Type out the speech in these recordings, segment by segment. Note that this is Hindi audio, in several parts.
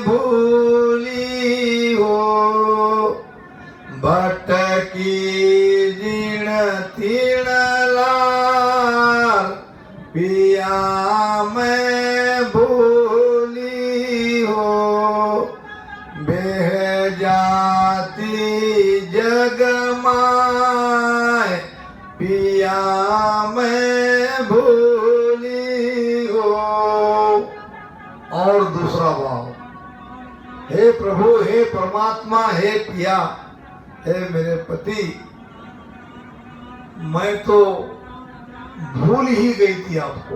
भूली हो, भटकी जीण तीण लार, पिया मैं भूली हो, बेह जाती जग माय, पिया मैं भूली हो। और दूसरा भाव, हे प्रभु, हे परमात्मा, हे पिया, हे मेरे पति, मैं तो भूल ही गई थी आपको।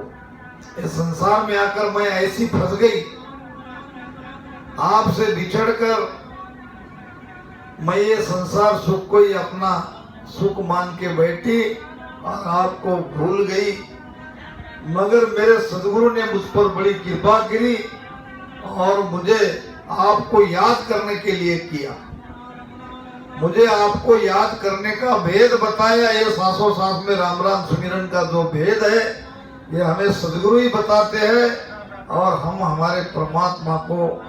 इस संसार में आकर मैं ऐसी फंस गई, आपसे बिछड़कर मैं ये संसार सुख को ही अपना सुख मान के बैठी और आपको भूल गई। मगर मेरे सदगुरु ने मुझ पर बड़ी कृपा करी और मुझे आपको याद करने के लिए किया, मुझे आपको याद करने का भेद बताया। ये सांसों सांस में राम राम सुमिरन का जो भेद है, ये हमें सदगुरु ही बताते हैं और हम हमारे परमात्मा को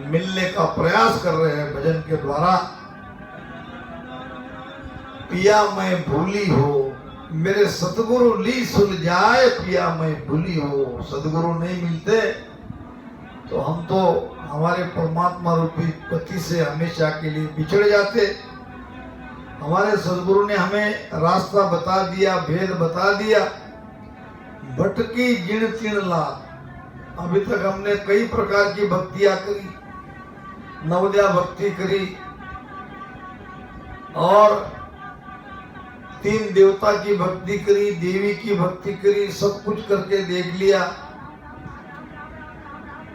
मिलने का प्रयास कर रहे हैं भजन के द्वारा। पिया मैं भूली हो, मेरे सतगुरु ली सुलझाए, पिया मैं भूली हो। सदगुरु नहीं मिलते तो हम तो हमारे परमात्मा रूपी पति से हमेशा के लिए बिछड़ जाते। हमारे सदगुरु ने हमें रास्ता बता दिया, भेद बता दिया। भटकी जिण तीण लाख, अभी तक हमने कई प्रकार की भक्तियां करी, नवद्या भक्ति करी और तीन देवता की भक्ति करी, देवी की भक्ति करी, सब कुछ करके देख लिया,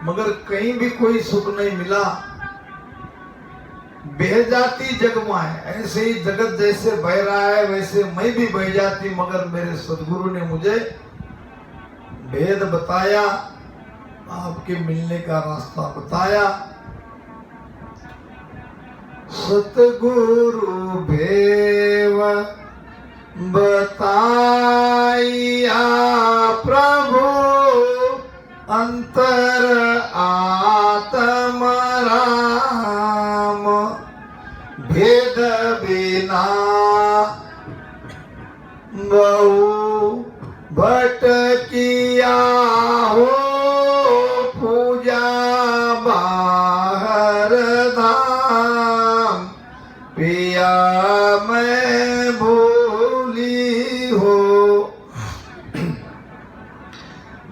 मगर कहीं भी कोई सुख नहीं मिला। बह जाती जग माए, ऐसे ही जगत जैसे बह रहा है वैसे मैं भी बह जाती, मगर मेरे सदगुरु ने मुझे भेद बताया, आपके मिलने का रास्ता बताया। सतगुरु भेव बताइया प्रभु, अंतर आत्म राम, भेद बिना बहु भटकिया हो, पूजा बाहर धाम, पिया मैं भूली हो।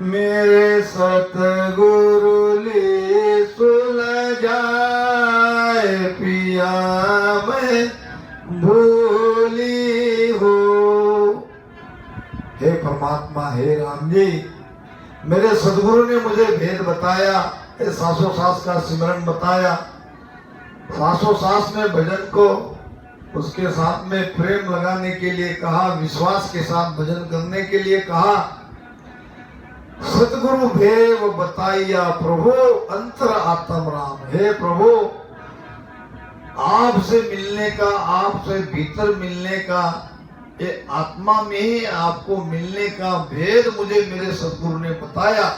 मेरे सतगुरु ले सुलझाए, पिया मैं भूली हो। हे परमात्मा, हे राम जी, मेरे सदगुरु ने मुझे भेद बताया, सांसों सांस का सिमरन बताया, सांसों सांस में भजन को उसके साथ में प्रेम लगाने के लिए कहा, विश्वास के साथ भजन करने के लिए कहा। सतगुरु भेव बताइया प्रभु, अंतर आत्म राम। हे प्रभु, आपसे मिलने का, आपसे भीतर मिलने का, ये आत्मा में ही आपको मिलने का भेद मुझे मेरे सतगुरु ने बताया।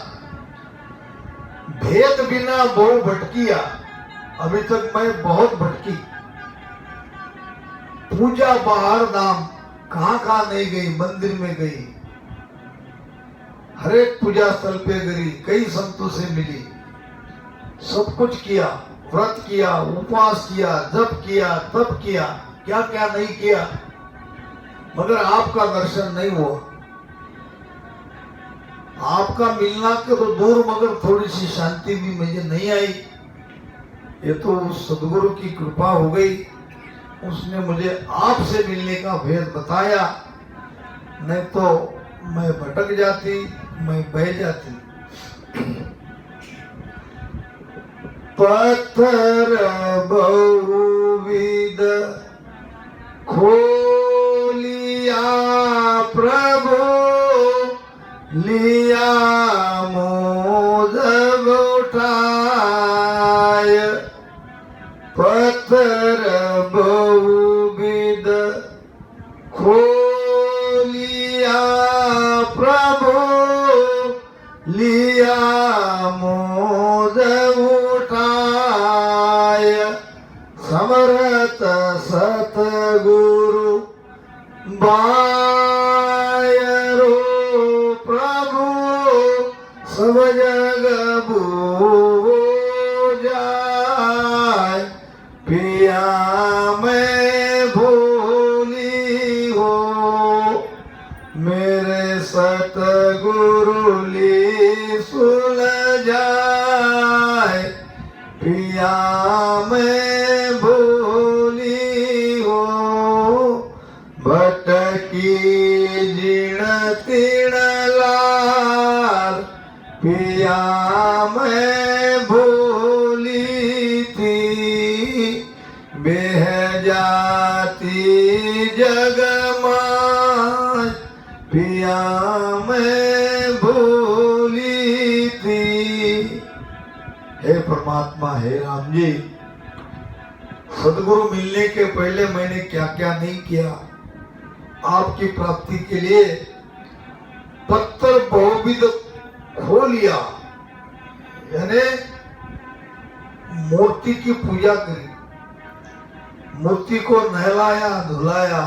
भेद बिना बहु भटकिया, अभी तक मैं बहुत भटकी। पूजा बाहर धाम, कहां कहां नहीं गई, मंदिर में गई, हर एक पूजा स्थल पे गई, कई संतों से मिली, सब कुछ किया, व्रत किया, उपवास किया, जप किया, तप किया, क्या क्या नहीं किया, मगर आपका दर्शन नहीं हुआ। आपका मिलना के तो दूर, मगर थोड़ी सी शांति भी मुझे नहीं आई। ये तो उस सदगुरु की कृपा हो गई, उसने मुझे आपसे मिलने का भेद बताया, नहीं तो मैं भटक जाती, मैं बह जाती। पत्थर बहुविध खोलिया प्रभु, लिया मोद उठाय। पत्थर बहुविध खोलिया प्रभु, लिया मोद उठाय। पिया मैं भूली हो, भटकी जीण तीण लाल, पिया मैं भूली थी, बेह जाती जगमाय, पिया मैं भूली थी। हे परमात्मा, हे राम जी, सदगुरु मिलने के पहले मैंने क्या क्या नहीं किया आपकी प्राप्ति के लिए। पत्थर बहुविध खो लिया, यानी मूर्ति की पूजा करी, मूर्ति को नहलाया धुलाया,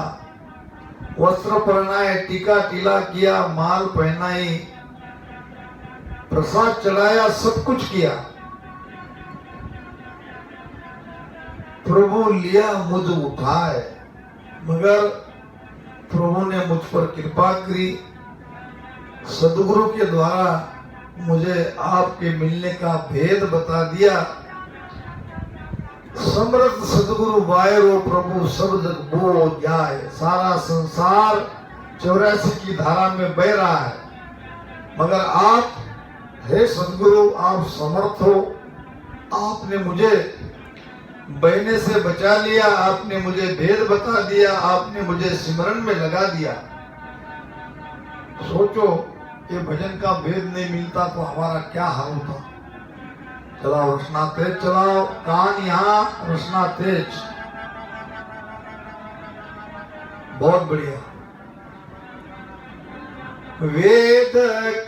वस्त्र पहनाए, टीका टीला किया, माल पहनाई, प्रसाद चढ़ाया, सब कुछ किया। प्रभु लिया मुझ उठाए, मगर प्रभु ने मुझ पर कृपा करी। सदगुरु के द्वारा मुझे आपके मिलने का भेद बता दिया। समर्थ सदगुरु वायरो प्रभु सब जग बो जाए। सारा संसार 84 की धारा में बह रहा है, मगर आप हे सदगुरु, आप समर्थ हो। आपने मुझे बहने से बचा लिया, आपने मुझे भेद बता दिया, आपने मुझे सिमरन में लगा दिया। सोचो, ये भजन का भेद नहीं मिलता तो हमारा क्या हाल होता। चलाओ रसना तेज, चलाओ कान यहाँ रसना तेज। बहुत बढ़िया। वेद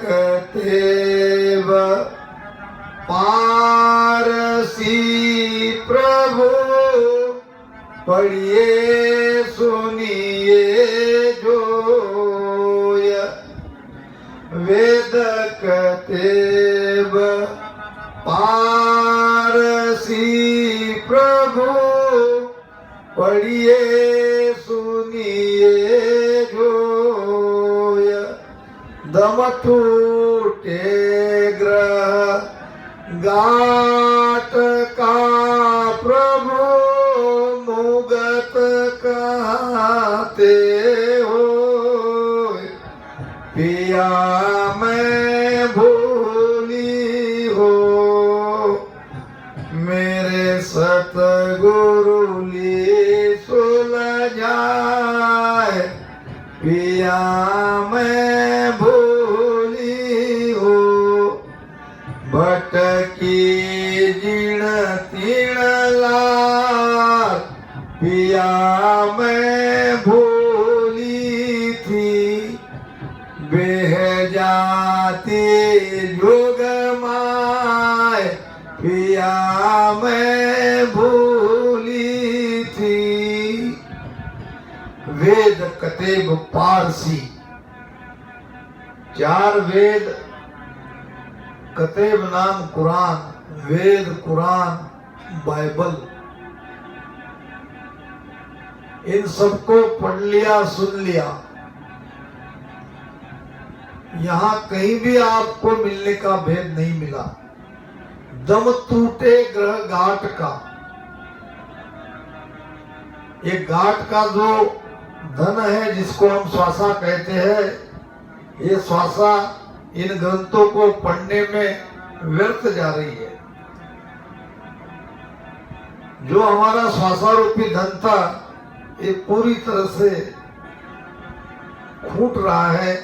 कतेव पारसी प्रभु, पढ़िए सुनिए जोय। वेद कतेव पारसी प्रभु, पढ़िए सुनिए जोय। दम टूटे ग्रह गाट का प्रभु, मुगत कहते हो। पिया मैं भूली हो, मेरे सतगुरु ली सुलझाए। पिया मैं भूली हो, भटकी जीण तीण लाल। पिया मैं भूली थी, बेह जाती जोग माय। पिया मैं भूली थी। वेद कतेब पारसी, 4 वेद, कतेब नाम कुरान, वेद कुरान बाइबल, इन सबको पढ़ लिया सुन लिया। यहाँ कहीं भी आपको मिलने का भेद नहीं मिला। दम टूटे ग्रह घाट का, ये घाट का जो धन है जिसको हम श्वासा कहते हैं, ये श्वासा इन ग्रंथों को पढ़ने में व्यर्थ जा रही है। जो हमारा श्वासारूपी धन था, ये पूरी तरह से फूट रहा है।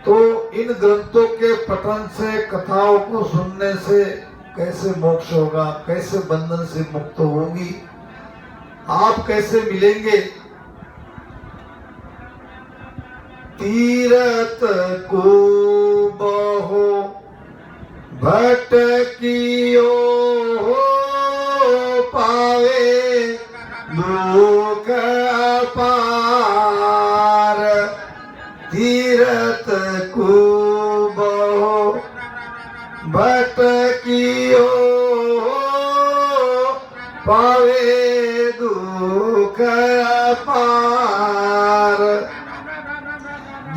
तो इन ग्रंथों के पठन से, कथाओं को सुनने से कैसे मोक्ष होगा, कैसे बंधन से मुक्त होगी, आप कैसे मिलेंगे। तीरथ को बहो भटकियो हो, पावे दुख अपार। तीरथ को बहो भटकियो हो, पावे दुख अपार।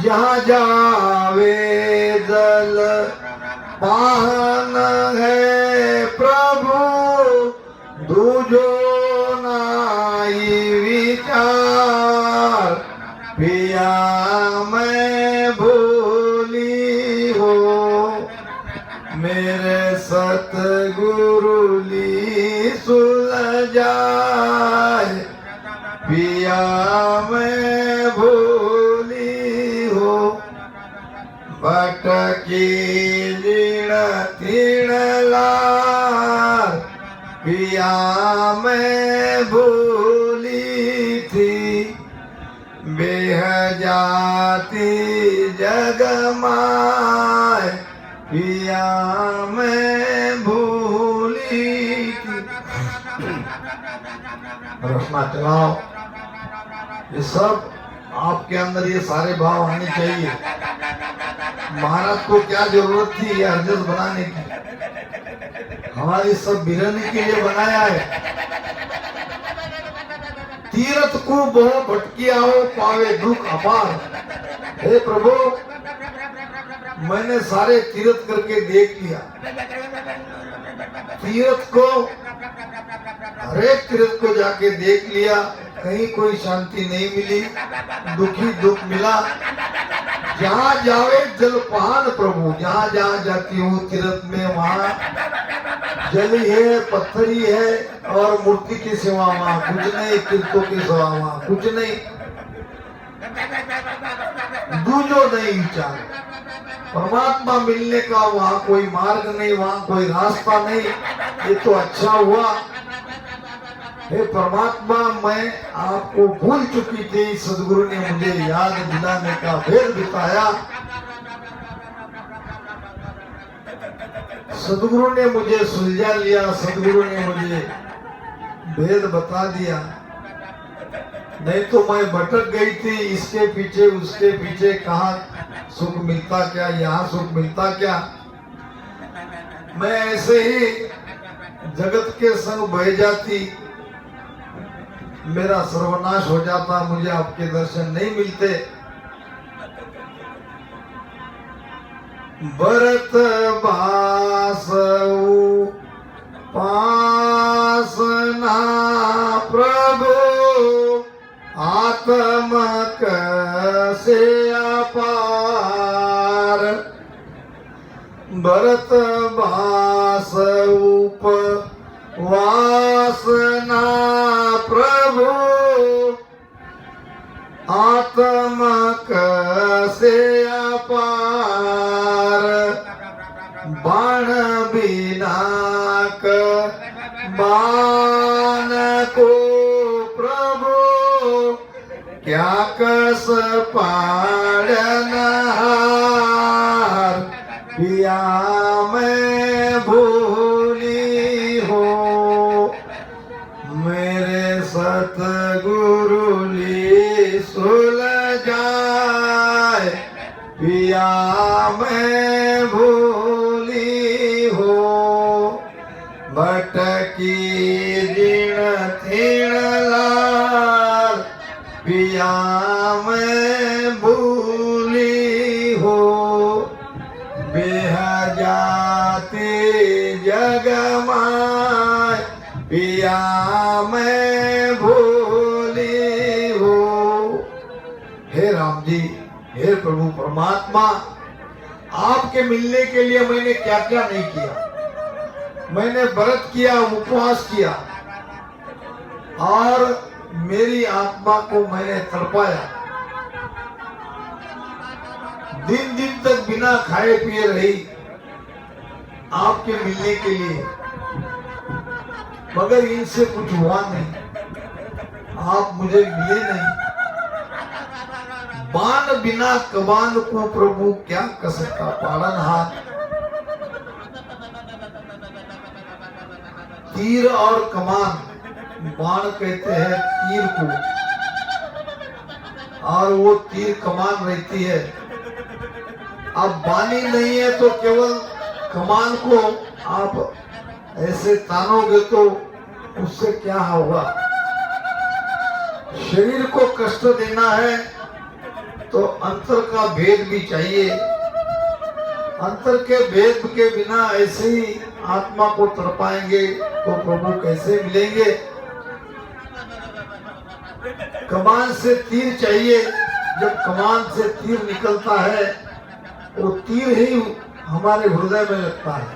जहाँ जावे जल पाहन सतगुरु ली सुलझाए, पिया मैं भूली हो, भटकी जीण तीण लार, पिया मैं भूली थी, बेह जाती जग माय, पिया मैं भूली थी। रखना चलाओ, ये सब आपके अंदर ये सारे भाव आने चाहिए। महाराज को क्या जरूरत थी ये अर्जस बनाने की? हमारी सब बिरहने के लिए बनाया है। तीरथ को बहु भटकी आओ, पावे दुख अपार। हे प्रभु, मैंने सारे तीर्थ करके देख लिया। तीर्थ को, हरेक तीर्थ को जाके देख लिया, कहीं कोई शांति नहीं मिली, दुखी दुख मिला। जहाँ जावे जलपान प्रभु, जहाँ जहाँ जाती हूँ तीर्थ में, वहाँ जल ही है, पत्थर ही है और मूर्ति की सेवा वहाँ कुछ नहीं, तीर्थों की सेवा वहाँ कुछ नहीं, दूजो नहीं विचार। परमात्मा मिलने का वहाँ कोई मार्ग नहीं, वहाँ कोई रास्ता नहीं। ये तो अच्छा हुआ। हे परमात्मा, मैं आपको भूल चुकी थी, सदगुरु ने मुझे याद दिलाने का भेद बताया। सदगुरु ने मुझे सुलझा लिया, सदगुरु ने मुझे भेद बता दिया। नहीं तो मैं भटक गई थी, इसके पीछे उसके पीछे, कहाँ सुख मिलता क्या, यहाँ सुख मिलता क्या। मैं ऐसे ही जगत के संग बह जाती, मेरा सर्वनाश हो जाता, मुझे आपके दर्शन नहीं मिलते। भरत बासु पासना प्रभु, आत्मक से अपार। भरत बासु वासना प्रभु, आत्मक से अपार। बाण बिनाक बाण को प्रभु, क्या कस पाड़नहार। पिया मैं भूली हो, मेरे सतगुरु ली सुलझाए। पिया मैं भूली हो, भटकी जीण तीण लाल। पिया मैं भूली हो, बेह जाती जग माय। पिया मैं भूली हो। हे राम जी, हे प्रभु परमात्मा, आपके मिलने के लिए मैंने क्या क्या नहीं किया। मैंने व्रत किया, उपवास किया और मेरी आत्मा को मैंने तड़पाया। दिन दिन तक बिना खाए पिए रही आपके मिलने के लिए, मगर इनसे कुछ हुआ नहीं, आप मुझे मिले नहीं। बाण बिना कमान को प्रभु क्या कर सकता पालनहार। तीर और कमान, बाण कहते हैं तीर को, और वो तीर कमान रहती है। अब बानी नहीं है तो केवल कमान को आप ऐसे तानोगे तो उससे क्या होगा। शरीर को कष्ट देना है तो अंतर का भेद भी चाहिए। अंतर के भेद के बिना ऐसे ही आत्मा को तड़पाएंगे तो प्रभु कैसे मिलेंगे। कमान से तीर चाहिए, जब कमान से तीर निकलता है वो तीर ही हमारे हृदय में लगता है।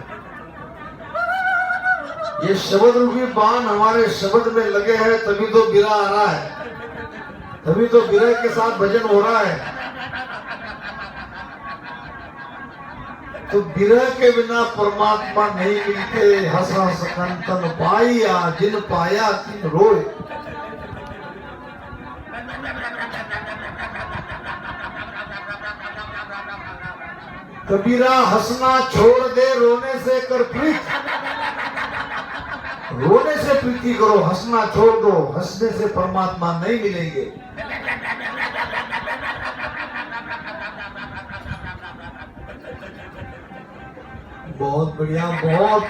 ये शब्द रूपी बाण हमारे शब्द में लगे हैं, तभी तो बिरह आ रहा है, तभी तो बिरह के साथ भजन हो रहा है। तो बिरह के बिना परमात्मा नहीं मिलते। हंस हंस कंतन पाया, जिन पाया तिन रोए। कबीरा हंसना छोड़ दे, रोने से कर प्रीत। रोने से प्रीति करो, हंसना छोड़ दो, हंसने से परमात्मा नहीं मिलेंगे। बहुत बढ़िया, बहुत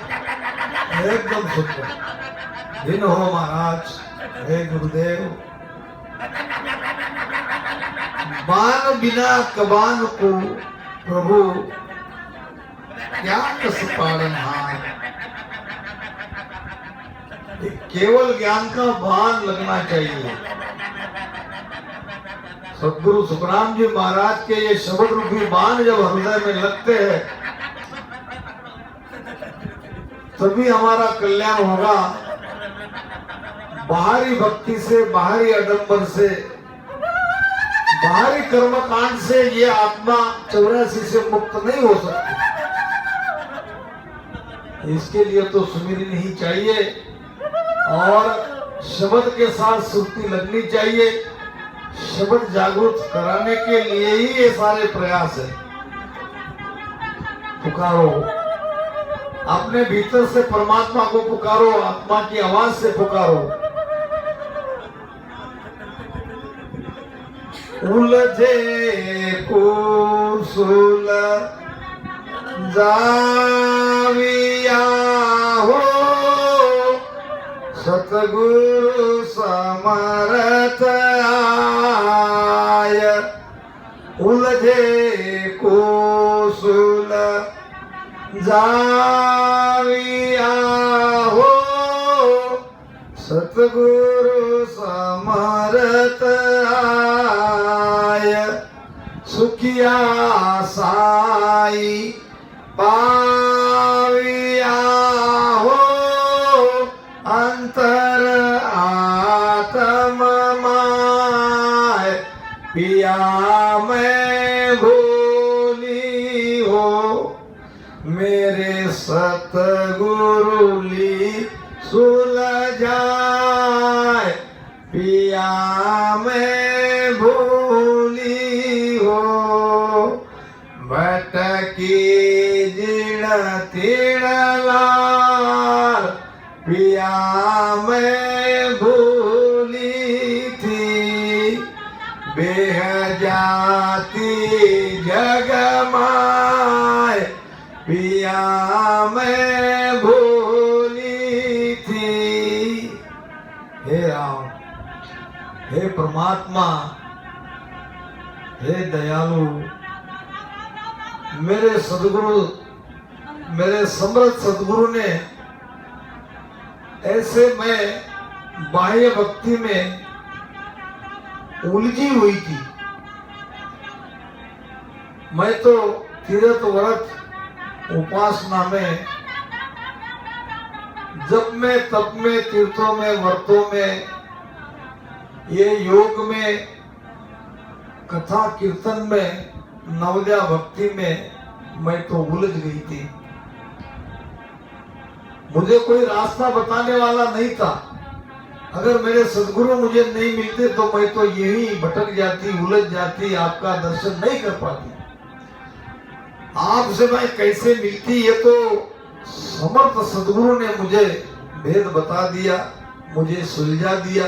एकदम सुंदर दिन हो महाराज। हे गुरुदेव, बाण बिना कबान को प्रभु क्या कस पालनहार। केवल ज्ञान का बाण लगना चाहिए। सदगुरु सुखराम जी महाराज के ये शब्द रूपी बाण जब हृदय में लगते हैं तभी हमारा कल्याण होगा। बाहरी भक्ति से, बाहरी आडंबर से, बाहरी कर्मकांड से ये आत्मा 84 से मुक्त नहीं हो सकती। इसके लिए तो सुमिरन ही चाहिए और शब्द के साथ सुरती लगनी चाहिए। शब्द जागृत कराने के लिए ही ये सारे प्रयास है। पुकारो, अपने भीतर से परमात्मा को पुकारो, आत्मा की आवाज से पुकारो। उलझे कुसुल जाविया हो, सतगुरु समरथ आय। उलझे कुसुल जाविया हो, सतगुरु समरथ आय। सुखिया साई पाविया हो, अंतर आत्म माय। पिया मैं भूली हो, मेरे सतगुरु ली सुलझाए। पिया मैं भूली हो, भटकी जिण तीण लाल। पिया मैं भूली थी, बेह जाती जग माय। पिया मैं भूली थी। हे राम, हे परमात्मा, हे दयालु, मेरे सदगुरु, मेरे समर्थ सदगुरु ने ऐसे मैं बाह्य भक्ति में उलझी हुई थी। मैं तो तीर्थ व्रत उपासना में, जप में, तप में, तीर्थों में, व्रतों में, ये योग में, कथा कीर्तन में, नवद्या भक्ति में मैं तो उलझ गई थी। मुझे कोई रास्ता बताने वाला नहीं था। अगर मेरे सदगुरु मुझे नहीं मिलते तो मैं तो यही भटक जाती, उलझ जाती, आपका दर्शन नहीं कर पाती। आपसे मैं कैसे मिलती, ये तो समर्थ सदगुरु ने मुझे भेद बता दिया, मुझे सुलझा दिया,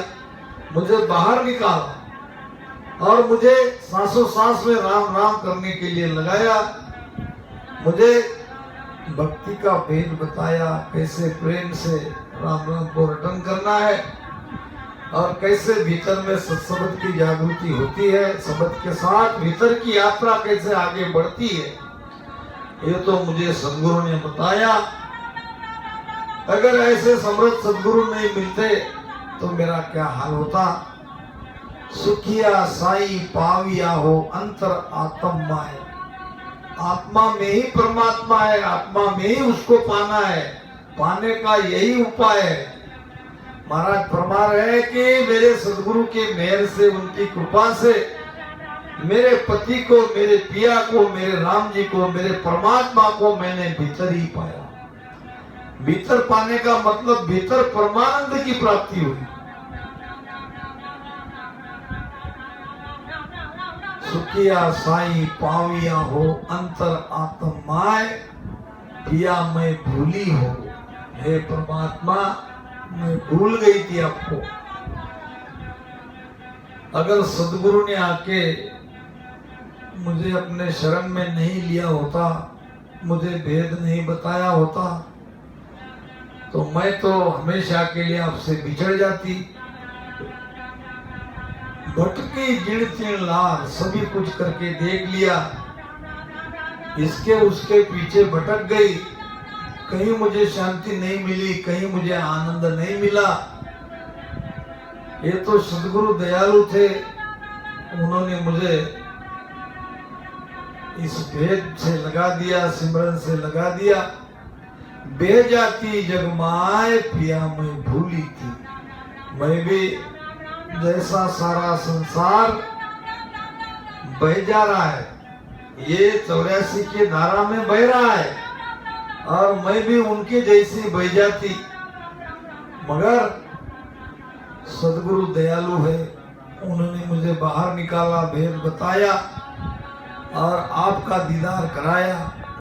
मुझे बाहर निकाला और मुझे सांसों सांस में राम राम करने के लिए लगाया। मुझे भक्ति का भेद बताया, कैसे प्रेम से राम राम को रटन करना है और कैसे भीतर में सत्संग की जागृति होती है, शब्द के साथ भीतर की यात्रा कैसे आगे बढ़ती है, ये तो मुझे सदगुरु ने बताया। अगर ऐसे समर्थ सदगुरु नहीं मिलते तो मेरा क्या हाल होता। सुखिया साई पाविया हो, अंतर आत्म माय। आत्मा में ही परमात्मा है, आत्मा में ही उसको पाना है। पाने का यही उपाय है। महाराज फरमा रहे हैं कि मेरे सदगुरु के मेहर से, उनकी कृपा से मेरे पति को, मेरे पिया को, मेरे राम जी को, मेरे परमात्मा को मैंने भीतर ही पाया। भीतर पाने का मतलब भीतर परमानंद की प्राप्ति हुई। सुखिया साई पाविया हो अंतर आत्माय, पिया मैं भूली हो। हे परमात्मा, मैं भूल गई थी आपको। अगर सदगुरु ने आके मुझे अपने शरण में नहीं लिया होता, मुझे भेद नहीं बताया होता, तो मैं तो हमेशा के लिए आपसे बिछड़ जाती। भटकी गिनती लार, सभी कुछ करके देख लिया, इसके उसके पीछे भटक गई, कहीं मुझे शांति नहीं मिली, कहीं मुझे आनंद नहीं मिला। ये तो सदगुरु दयालु थे, उन्होंने मुझे इस भेद से लगा दिया, सिमरन से लगा दिया। बह जाती जगमाए, पिया मैं भूली थी। मैं भी जैसा सारा संसार बह जा रहा है, ये 84 के धारा में बह रहा है, और मैं भी उनके जैसी बह जाती, मगर सदगुरु दयालु है, उन्होंने मुझे बाहर निकाला, भेद बताया और आपका दीदार कराया।